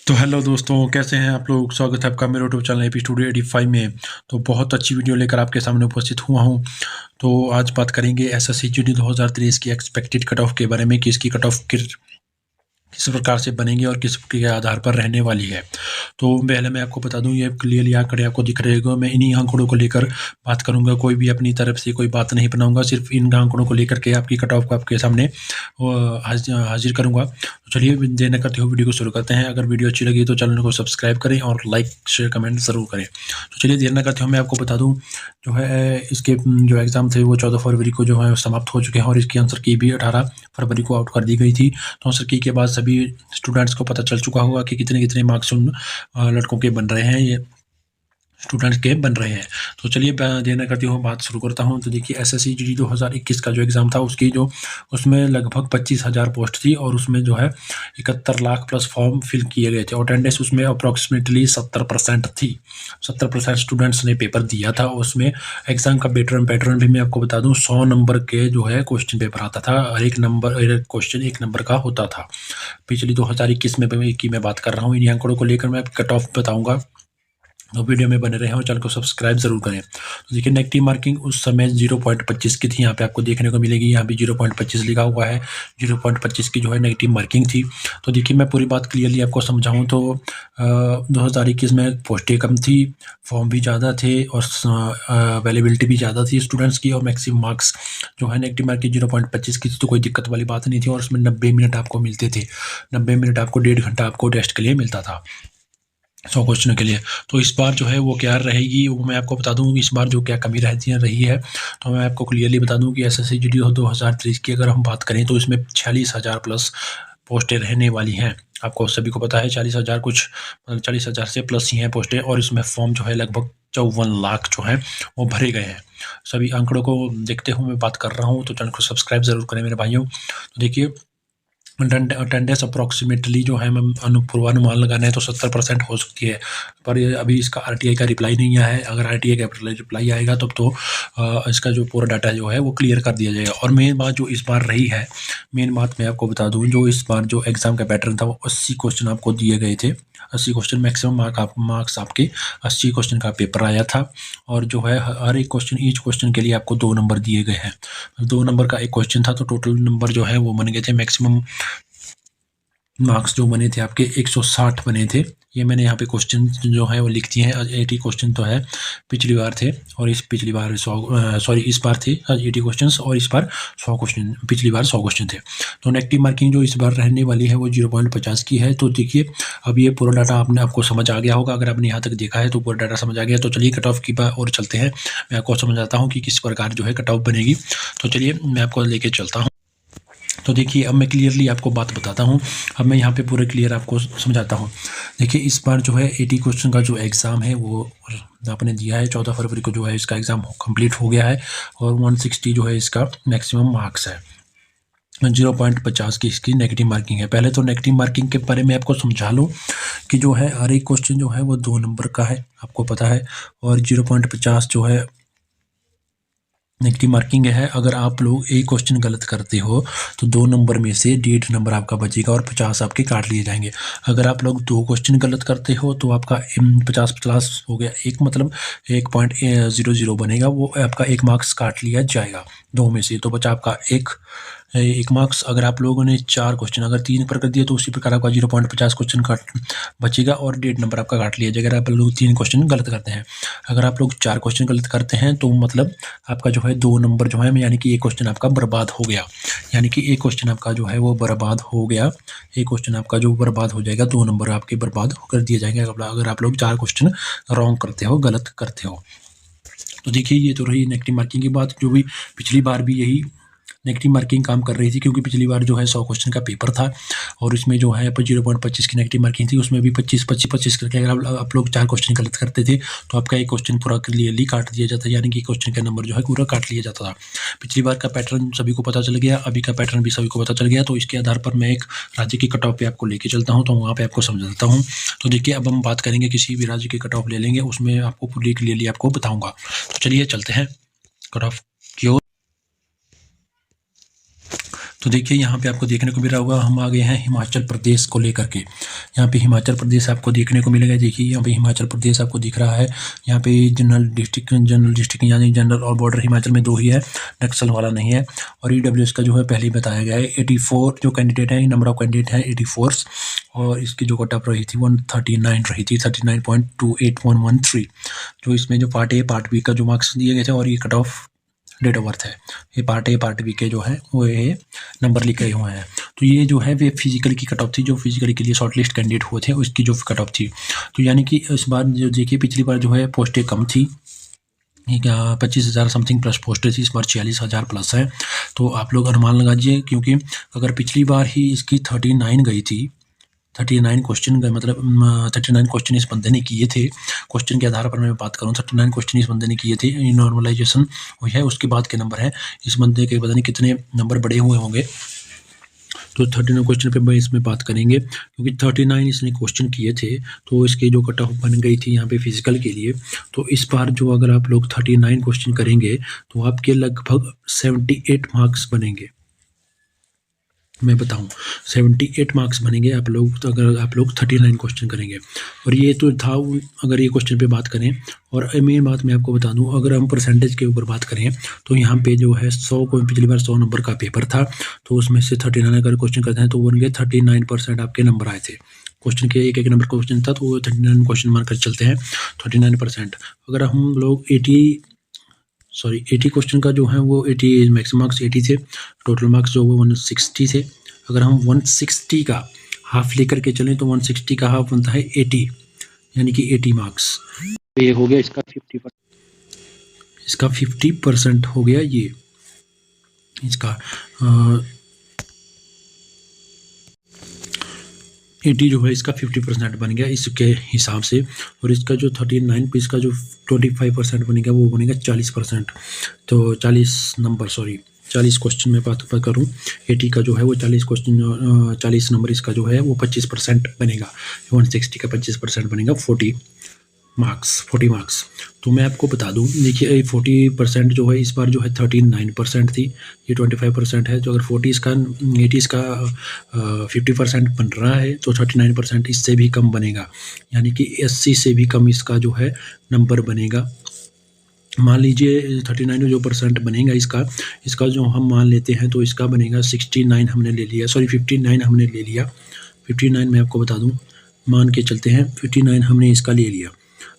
तो हेलो दोस्तों, कैसे हैं आप लोग। स्वागत है आपका मेरे यूट्यूब चैनल एपी स्टूडियो 85 में। तो बहुत अच्छी वीडियो लेकर आपके सामने उपस्थित हुआ हूं। तो आज बात करेंगे एसएससी जीडी 2023 की एक्सपेक्टेड कट ऑफ के बारे में कि इसकी कट ऑफ किस प्रकार से बनेंगे और किस के आधार पर रहने वाली है। तो पहले मैं आपको बता दूं, ये क्लियरली आंकड़े आपको दिख रहे होंगे। मैं इन्हीं आंकड़ों को लेकर बात करूंगा, कोई भी अपनी तरफ से कोई बात नहीं बनाऊंगा, सिर्फ इन आंकड़ों को लेकर के आपकी कट ऑफ को आपके सामने हाजिर करूंगा। तो चलिए देर न करते हुए वीडियो को शुरू करते हैं। अगर वीडियो अच्छी लगी तो चैनल को सब्सक्राइब करें और लाइक शेयर कमेंट ज़रूर करें। तो चलिए देर न करते हुए मैं आपको बता दूँ, जो है इसके जो एग्ज़ाम थे वो 14 फरवरी को जो है समाप्त हो चुके हैं और इसकी आंसर की भी 18 फरवरी को आउट कर दी गई थी। तो आंसर की के बाद सभी स्टूडेंट्स को पता चल चुका होगा कि कितने मार्क्स उन लड़कों के बन रहे हैं, ये स्टूडेंट्स के बन रहे हैं। तो चलिए देर न करते हुए बात शुरू करता हूं। तो देखिए एसएससी जीडी 2021 का जो एग्ज़ाम था उसमें लगभग 25,000 पोस्ट थी और उसमें जो है 71 लाख प्लस फॉर्म फिल किए गए थे और अटेंडेंस उसमें अप्रॉक्सीमेटली 70% थी। 70% स्टूडेंट्स ने पेपर दिया था। उसमें एग्ज़ाम का पैटर्न भी मैं आपको बता दूं, 100 नंबर के जो है क्वेश्चन पेपर आता था और एक क्वेश्चन 1 नंबर का होता था। पिछली 2021 में की मैं बात कर रहा हूँ। इन आंकड़ों को लेकर मैं कट ऑफ बताऊंगा, तो वीडियो में बने रहे और चैनल को सब्सक्राइब जरूर करें। तो देखिए नेगेटिव मार्किंग उस समय 0.25 की थी, यहाँ पे आपको देखने को मिलेगी। यहाँ भी 0.25 लिखा हुआ है। 0.25 की जो है नेगेटिव मार्किंग थी। तो देखिए मैं पूरी बात क्लियरली आपको समझाऊं तो 2021 में पोस्टें कम थी, फॉर्म भी ज़्यादा थे और अवेलेबिलिटी भी ज़्यादा थी स्टूडेंट्स की, और मैक्सिमम मार्क्स जो है नेगेटिव मार्किंग 0.25 की थी। तो कोई दिक्कत वाली बात नहीं थी और उसमें 90 मिनट आपको मिलते थे। 90 मिनट आपको 1.5 घंटा आपको टेस्ट के लिए मिलता था 100 क्वेश्चन के लिए। तो इस बार जो है वो क्या रहेगी वो मैं आपको बता दूं। इस बार जो क्या कमी रही है तो मैं आपको क्लियरली बता दूं कि एसएससी जीडी 2023 की अगर हम बात करें तो इसमें 46,000 प्लस पोस्टें रहने वाली हैं। आपको सभी को पता है 40,000 कुछ 40,000 से प्लस ही हैं पोस्टें, और इसमें फॉर्म जो है लगभग 54 लाख जो है वो भरे गए हैं। सभी आंकड़ों को देखते हुए मैं बात कर रहा हूँ, तो चैनल को सब्सक्राइब जरूर करें मेरे भाइयों। तो देखिए अटेंडेंस अप्रॉक्सीमेटली जो है मैं पूर्वानुमान लगाना है तो 70% हो सकती है, पर ये अभी इसका आरटीआई का रिप्लाई नहीं आया है। अगर आरटीआई का रिप्लाई आएगा तब तो इसका जो पूरा डाटा जो है वो क्लियर कर दिया जाएगा। और मेन बात जो इस बार रही है, मेन बात मैं आपको बता दूं, जो इस बार जो एग्ज़ाम का पैटर्न था वो 80 क्वेश्चन आपको दिए गए थे। 80 क्वेश्चन मैक्सिमम मार्क्स आपके 80 क्वेश्चन का पेपर आया था। और जो है हर एक क्वेश्चन ईच क्वेश्चन के लिए आपको 2 नंबर दिए गए हैं। 2 नंबर का एक क्वेश्चन था तो टोटल नंबर जो है वो बन गए थे, मैक्सिमम मार्क्स जो बने थे आपके 160 बने थे। ये मैंने यहाँ पे क्वेश्चन जो है वो लिख दिए हैं। 80 क्वेश्चन तो है, पिछली बार थे और पिछली बार इस बार थे 80 क्वेश्चंस और इस बार 100 क्वेश्चन, पिछली बार 100 क्वेश्चन थे। तो नेगेटिव मार्किंग जो इस बार रहने वाली है वो 0.50 की है। तो देखिए अब ये पूरा डाटा आपको समझ आ गया होगा। अगर आपने यहाँ तक देखा है तो पूरा डाटा समझ आ गया। तो चलिए कट ऑफ की बात और चलते हैं। मैं आपको समझाता हूँ कि किस प्रकार जो है कट ऑफ बनेगी। तो चलिए मैं आपको लेके चलता हूँ। तो देखिए अब मैं क्लियरली आपको बात बताता हूँ। अब मैं यहाँ पे पूरे क्लियर आपको समझाता हूँ। देखिए इस बार जो है 80 क्वेश्चन का जो एग्ज़ाम है वो आपने दिया है। 14 फरवरी को जो है इसका एग्ज़ाम कंप्लीट हो गया है और 160 जो है इसका मैक्सिमम मार्क्स है। 0.50 की इसकी नेगेटिव मार्किंग है। पहले तो नेगेटिव मार्किंग के बारे में आपको समझा लूँ कि जो है हर एक क्वेश्चन जो है वो 2 नंबर का है, आपको पता है। और 0.50 जो है नेगेटिव मार्किंग है। अगर आप लोग एक क्वेश्चन गलत करते हो तो 2 नंबर में से 1.5 नंबर आपका बचेगा और 50 आपके काट लिए जाएंगे। अगर आप लोग 2 क्वेश्चन गलत करते हो तो आपका 50 हो गया, एक मतलब 1.00 बनेगा, वो आपका 1 मार्क्स काट लिया जाएगा 2 में से, तो बचा आपका एक मार्क्स। अगर आप लोगों ने 4 क्वेश्चन अगर 3 पर कर दिया तो उसी प्रकार आपका 0.50 क्वेश्चन काट बचेगा और 1.5 नंबर आपका काट लिया जाएगा। अगर आप लोग 3 क्वेश्चन गलत करते हैं, अगर आप लोग 4 क्वेश्चन गलत करते हैं तो मतलब आपका जो है 2 नंबर जो है, यानी कि एक क्वेश्चन आपका बर्बाद हो गया। यानी कि एक क्वेश्चन आपका जो है वो बर्बाद हो गया। एक क्वेश्चन आपका जो बर्बाद हो जाएगा, 2 नंबर आपके बर्बाद कर दिए जाएंगे अगर आप लोग 4 क्वेश्चन रॉन्ग करते हो, गलत करते हो। तो देखिए ये तो रही नेगेटिव मार्किंग की बात, जो भी पिछली बार भी यही नेगेटिव मार्किंग काम कर रही थी, क्योंकि पिछली बार जो है 100 क्वेश्चन का पेपर था और इसमें जो है 0.25 की नेगेटिव मार्किंग थी। उसमें भी 25 करके अगर आप लोग 4 क्वेश्चन गलत करते थे तो आपका एक क्वेश्चन पूरा क्लियरली काट दिया जाता है, यानी कि क्वेश्चन का नंबर जो है पूरा काट लिया जाता था। पिछली बार का पैटर्न सभी को पता चल गया, अभी का पैटर्न भी सभी को पता चल गया। तो इसके आधार पर मैं एक राज्य की कट ऑफ पे आपको लेके चलता हूँ, तो वहाँ पे आपको समझा देता हूँ। तो देखिए अब हम बात करेंगे, किसी भी राज्य की कट ऑफ ले लेंगे, उसमें आपको पूरी क्लियरली आपको बताऊँगा। तो चलिए चलते हैं कट ऑफ की ओर। तो देखिए यहाँ पे आपको देखने को मिल रहा होगा, हम आ गए हैं हिमाचल प्रदेश को लेकर के। यहाँ पे हिमाचल प्रदेश आपको देखने को मिलेगा। देखिए यहाँ पे हिमाचल प्रदेश आपको दिख रहा है। यहाँ पे जनरल डिस्ट्रिक्ट यानी जनरल और बॉर्डर हिमाचल में 2 ही है, नक्सल वाला नहीं है। और ईडब्ल्यूएस का जो है पहले ही बताया गया है। 84 जो कैंडिडेट है, नंबर ऑफ कैंडिडेट है 84, और इसकी जो कट ऑफ रही थी 139 रही थी, 39.28113। जो इसमें जो पार्ट ए पार्ट बी का जो मार्क्स दिए गए थे, और ये cut off date of birth है। ये पार्ट ए पार्ट बी के जो है वो ये नंबर लिखे हुए हैं। तो ये जो है वे फिजिकल की कट ऑफ थी, जो फिजिकली के लिए शॉर्ट लिस्ट कैंडिडेट हुए थे उसकी जो कट ऑफ थी। तो यानी कि इस बार जो देखिए, पिछली बार जो है पोस्टें कम थी, 25,000 समथिंग प्लस पोस्टें थी, इस बार 46,000 प्लस है। तो आप लोग अनुमान लगाइए, क्योंकि अगर पिछली बार ही इसकी 39 गई थी, 39 क्वेश्चन का मतलब 39 क्वेश्चन इस बंदे ने किए थे। क्वेश्चन के आधार पर मैं बात करूँ, 39 क्वेश्चन इस बंदे ने किए थे। नॉर्मलाइजेशन हुई है, उसके बाद के नंबर है। इस बंदे के पता नहीं कितने नंबर बड़े हुए होंगे। तो 39 क्वेश्चन पे मैं इसमें बात करेंगे, क्योंकि 39 इसने क्वेश्चन किए थे, तो इसकी जो कट ऑफ बन गई थी यहाँ पे फिजिकल के लिए। तो इस बार जो अगर आप लोग 39 क्वेश्चन करेंगे तो आपके लगभग 78 मार्क्स बनेंगे। मैं बताऊं, 78 मार्क्स बनेंगे आप लोग, तो अगर आप लोग 39 क्वेश्चन करेंगे। और ये तो था अगर ये क्वेश्चन पे बात करें। और मेन बात मैं आपको बता दूं, अगर हम परसेंटेज के ऊपर बात करें तो यहाँ पे जो है 100 को, पिछली बार 100 नंबर का पेपर था, तो उसमें से 39 अगर क्वेश्चन करते हैं तो बन गए 39% आपके नंबर आए थे। क्वेश्चन के एक नंबर क्वेश्चन था, तो वो 39 क्वेश्चन मानकर चलते हैं 39%। अगर हम लोग 80 क्वेश्चन का जो है वो 80 मैक्सिमम मार्क्स 80 थे, टोटल मार्क्स जो वो 160 थे। अगर हम 160 का हाफ लेकर के चलें तो 160 का हाफ बनता है 80, यानी कि 80 मार्क्स। ये हो गया इसका 50% हो गया ये इसका 80 जो है इसका 50% बन गया इसके हिसाब से। और इसका जो 39 पे इसका जो 25% बनेगा वो बनेगा 40%। तो 40 क्वेश्चन में बात करूँ, 80 का जो है वो 40 क्वेश्चन, 40 नंबर इसका जो है वो 25% बनेगा। 160 का 25% बनेगा 40 मार्क्स। तो मैं आपको बता दूं, देखिए 40% जो है इस बार जो है 39% थी, ये 25% है। तो अगर 80 इसका 50% बन रहा है, तो 39% इससे भी कम बनेगा, यानी कि 80 से भी कम इसका जो है नंबर बनेगा। मान लीजिए 39 जो परसेंट बनेगा इसका जो हम मान लेते हैं, तो इसका बनेगा 69 हमने ले लिया, 59 हमने ले लिया। 59 मैं आपको बता दूं, मान के चलते हैं 59 हमने इसका ले लिया,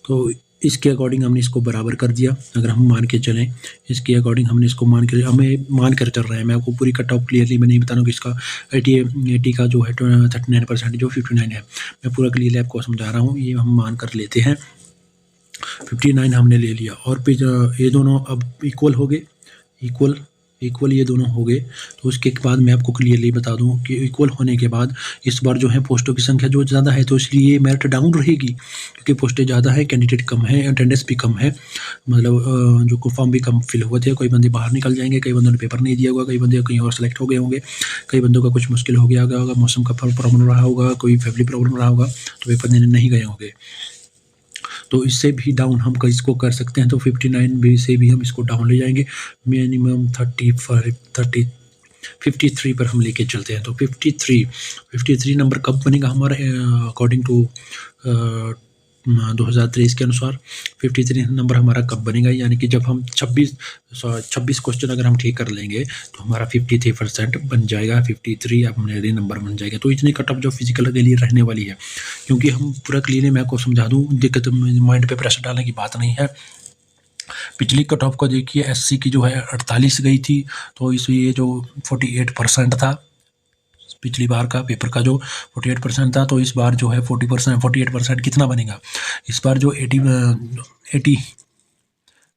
तो इसके अकॉर्डिंग हमने इसको बराबर कर दिया। अगर हम मान के चलें, इसके अकॉर्डिंग हमने इसको हमें मान कर चल रहे हैं। मैं आपको पूरी कट ऑफ क्लियरली मैं नहीं बता रहा हूँ कि इसका 80 का जो है 39% जो 59 है, मैं पूरा क्लियरली आपको समझा रहा हूँ। ये हम मान कर लेते हैं, 59 हमने ले लिया। और फिर ये दोनों अब इक्वल हो गए, इक्वल ये दोनों हो गए। तो उसके बाद मैं आपको क्लियरली बता दूं कि इक्वल होने के बाद इस बार जो है पोस्टों की संख्या जो ज़्यादा है, तो इसलिए मेरिट डाउन रहेगी, क्योंकि पोस्टें ज़्यादा है, कैंडिडेट कम है, अटेंडेंस भी कम है। मतलब जो फॉर्म भी कम फिल हुए थे, कोई बंदे बाहर निकल जाएंगे, कई बंदों ने पेपर नहीं दिया होगा, कई बंदे कहीं और सेलेक्ट हो गए होंगे, कई बंदों का कुछ मुश्किल हो गया होगा, मौसम का प्रॉब्लम रहा होगा, कोई फैमिली प्रॉब्लम रहा होगा, तो पेपर देने नहीं गए होंगे। तो इससे भी डाउन हम इसको कर सकते हैं। तो 59 भी से भी हम इसको डाउन ले जाएंगे, मिनिमम 53 पर हम लेके चलते हैं। तो 53 नंबर कब बनेगा हमारा, अकॉर्डिंग टू 2023 के अनुसार 53 नंबर हमारा कब बनेगा, यानी कि जब हम 26 क्वेश्चन अगर हम ठीक कर लेंगे तो हमारा 53% बन जाएगा, 53 अब मेरे नंबर बन जाएगा। तो इतनी कट ऑफ जो फिजिकल के लिए रहने वाली है, क्योंकि हम पूरा क्लियरली मैं आपको समझा दूँ, दिक्कत माइंड पे प्रेशर डालने की बात नहीं है। पिछली कट ऑफ को देखिए, एससी की जो है 48 गई थी, तो इसलिए जो 48% था पिछली बार का पेपर का जो 48% था, तो इस बार जो है 48% कितना बनेगा, इस बार जो 80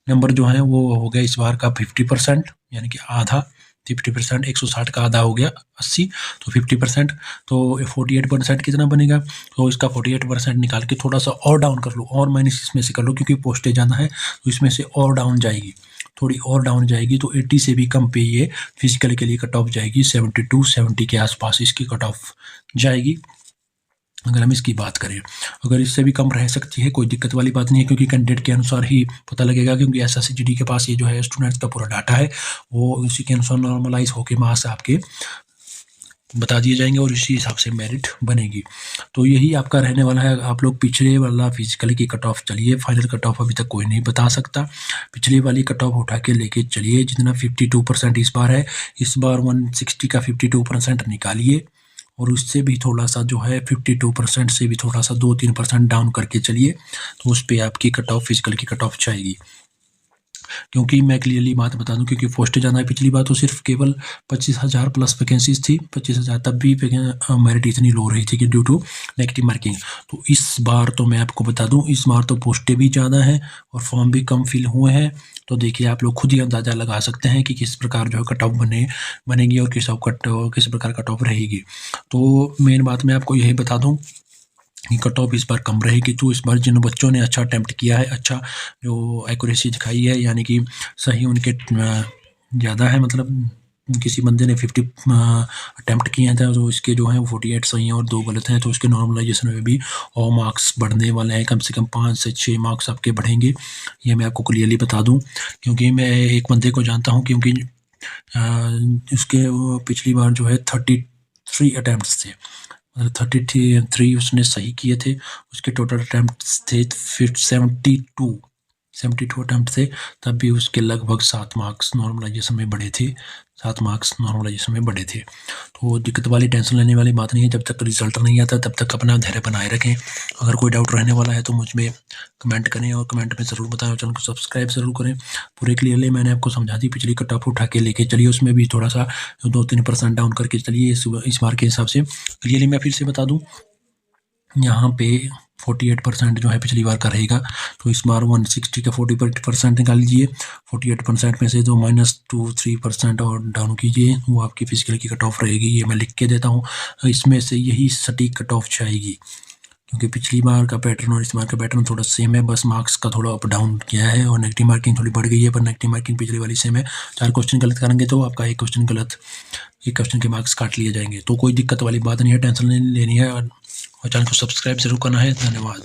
नंबर जो है वो हो गया इस बार का 50%, यानी कि आधा। 50% 160 का आधा हो गया 80, तो 50%, तो 48% कितना बनेगा, तो इसका 48% निकाल के थोड़ा सा और डाउन कर लो, और माइनस इसमें से कर लो, क्योंकि पोस्टें ज़्यादा है तो इसमें से और डाउन जाएगी, थोड़ी और डाउन जाएगी। तो 80 से भी कम पे ये फिजिकल के लिए कट ऑफ जाएगी, 70 के आसपास इसकी कट ऑफ जाएगी। अगर हम इसकी बात करें, अगर इससे भी कम रह सकती है कोई दिक्कत वाली बात नहीं है, क्योंकि कैंडिडेट के अनुसार ही पता लगेगा, क्योंकि एसएससी के पास ये जो है स्टूडेंट्स का पूरा डाटा है, वो उसी के अनुसार नॉर्मलाइज होकर मार्क्स आपके बता दिए जाएंगे और इसी हिसाब से मेरिट बनेगी। तो यही आपका रहने वाला है। आप लोग पिछले वाला फिजिकल की कट ऑफ चलिए, फाइनल कट ऑफ अभी तक कोई नहीं बता सकता। पिछले वाली कट ऑफ उठा के लेके चलिए, जितना 52% इस बार है, इस बार 160 का 52% निकालिए और उससे भी थोड़ा सा जो है 52% से भी थोड़ा सा 2-3% डाउन करके चलिए, तो उस पर आपकी कट ऑफ फिजिकल की कट ऑफ जाएगी। क्योंकि मैं क्लियरली बात बता दूं, क्योंकि पोस्ट जाना है, पिछली बार तो सिर्फ केवल 25,000 प्लस वैकेंसीज थी, 25,000, तब भी मेरिट इतनी लो रही थी कि ड्यू टू नेगेटिव मार्किंग। तो इस बार तो मैं आपको बता दूं, इस बार तो पोस्टें भी ज़्यादा हैं और फॉर्म भी कम फिल हुए हैं। तो देखिए, आप लोग खुद ही अंदाज़ा लगा सकते हैं कि किस प्रकार जो है कट ऑफ बनेगी और किस प्रकार कट ऑफ रहेगी। तो मेन बात मैं आपको यही बता दूँ, कट ऑफ इस बार कम रहेगी। तो इस बार जिन बच्चों ने अच्छा अटेम्प्ट किया है, अच्छा जो एक्यूरेसी दिखाई है, यानी कि सही उनके ज़्यादा है, मतलब किसी बंदे ने 50 अटेम्प्ट किए थे, तो इसके जो हैं वो 48 सही हैं और 2 गलत हैं, तो उसके नॉर्मलाइजेशन में भी और मार्क्स बढ़ने वाले हैं, कम से कम 5 से 6 मार्क्स आपके बढ़ेंगे। ये मैं आपको क्लियरली बता दूं, क्योंकि मैं एक बंदे को जानता हूं, क्योंकि उसके पिछली बार जो है 33 अटैम्प्ट्स थे, मतलब 33 उसने सही किए थे। उसके टोटल अटैम्प्ट्स थे फिर 72 अटैम्प्ट थे, तब भी उसके लगभग 7 मार्क्स नॉर्मलाइजेशन में बढ़े थे, 7 मार्क्स नॉर्मलाइजेशन में बढ़े थे। तो दिक्कत वाली, टेंशन लेने वाली बात नहीं है। जब तक रिजल्ट नहीं आता तब तक अपना धैर्य बनाए रखें। अगर कोई डाउट रहने वाला है तो मुझ में कमेंट करें और कमेंट में ज़रूर बताएं और चैनल को सब्सक्राइब ज़रूर करें। पूरे क्लियरली मैंने आपको समझा दी, पिछली कट ऑफ उठा के लेके चलिए, उसमें भी थोड़ा सा 2-3% डाउन करके चलिए इस बार के हिसाब से। क्लियरली मैं फिर से बता दूँ, यहाँ पे 48% जो है पिछली बार का रहेगा, तो इस बार 160 का 40% निकाल लीजिए। 48% में से तो -2-3% और डाउन कीजिए, वो आपकी फिजिकल की कट ऑफ रहेगी। ये मैं लिख के देता हूँ, इसमें से यही सटीक कट ऑफ जाएगी, क्योंकि पिछली बार का पैटर्न और इस बार का पैटर्न थोड़ा सेम है, बस मार्क्स का थोड़ा अप डाउन किया है और नेगेटिव मार्किंग थोड़ी बढ़ गई है, पर नेगेटिव मार्किंग पिछली वाली सेम है। 4 क्वेश्चन गलत करेंगे तो आपका एक क्वेश्चन के मार्क्स काट लिए जाएंगे। तो कोई दिक्कत वाली बात नहीं है, टेंशन नहीं लेनी है, और चैनल को सब्सक्राइब जरूर करना है। धन्यवाद।